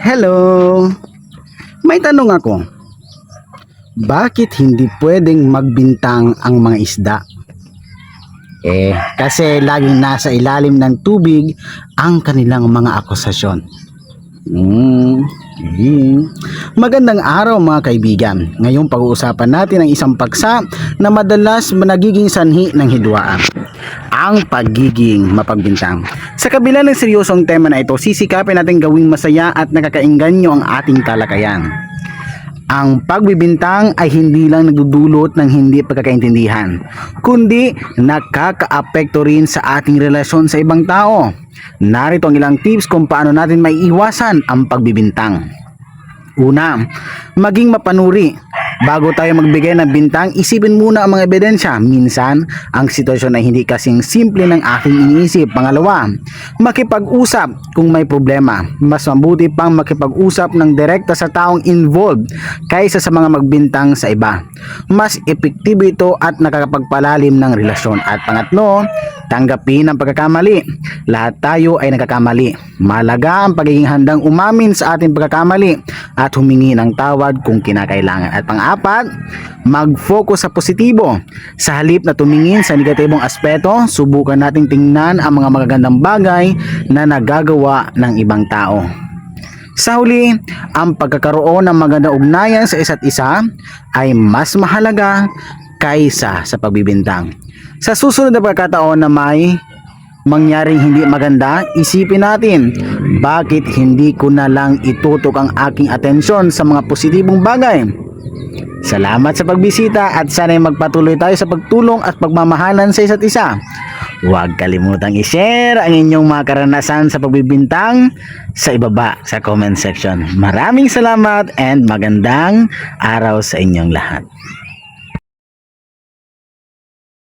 Hello! May tanong ako. Bakit hindi pwedeng magbintang ang mga isda? Kasi laging nasa ilalim ng tubig ang kanilang mga akusasyon. Hmm. Magandang araw mga kaibigan. Ngayong pag-uusapan natin ang isang paksa na madalas nagiging sanhi ng hidwaan. Ang pagiging mapagbintang. Sa kabila ng seryosong tema na ito, sisikapin natin gawing masaya at nakakaengganyo ang ating talakayan. Ang pagbibintang ay hindi lang nagdudulot ng hindi pagkakaintindihan, kundi nakakaapekto rin sa ating relasyon sa ibang tao. Narito ang ilang tips kung paano natin maiiwasan ang pagbibintang. Una, maging mapanuri. Bago tayo magbigay ng bintang, isipin muna ang mga ebidensya. Minsan, ang sitwasyon ay hindi kasing simple ng aking iniisip. Pangalawa, makipag-usap kung may problema. Mas mabuti pang makipag-usap ng direkta sa taong involved kaysa sa mga magbintang sa iba. Mas epektibo ito at nakakapagpalalim ng relasyon. At pangatlo, tanggapin ang pagkakamali. Lahat tayo ay nagkakamali. Mahalaga ang pagiging handang umamin sa ating pagkakamali at humingi ng tawad kung kinakailangan. At pang-apat, mag-focus sa positibo. Sa halip na tumingin sa negatibong aspeto, subukan nating tingnan ang mga magagandang bagay na nagagawa ng ibang tao. Sa huli, ang pagkakaroon ng magandang ugnayan sa isa't isa ay mas mahalaga kaysa sa pagbibintang. Sa susunod na pagkakataon na may mangyaring hindi maganda, isipin natin, bakit hindi ko na lang itutok ang aking atensyon sa mga positibong bagay? Salamat sa pagbisita at sana'y magpatuloy tayo sa pagtulong at pagmamahalan sa isa't isa. Huwag kalimutang i-share ang inyong mga karanasan sa pagbibintang sa ibaba sa comment section. Maraming salamat and magandang araw sa inyong lahat.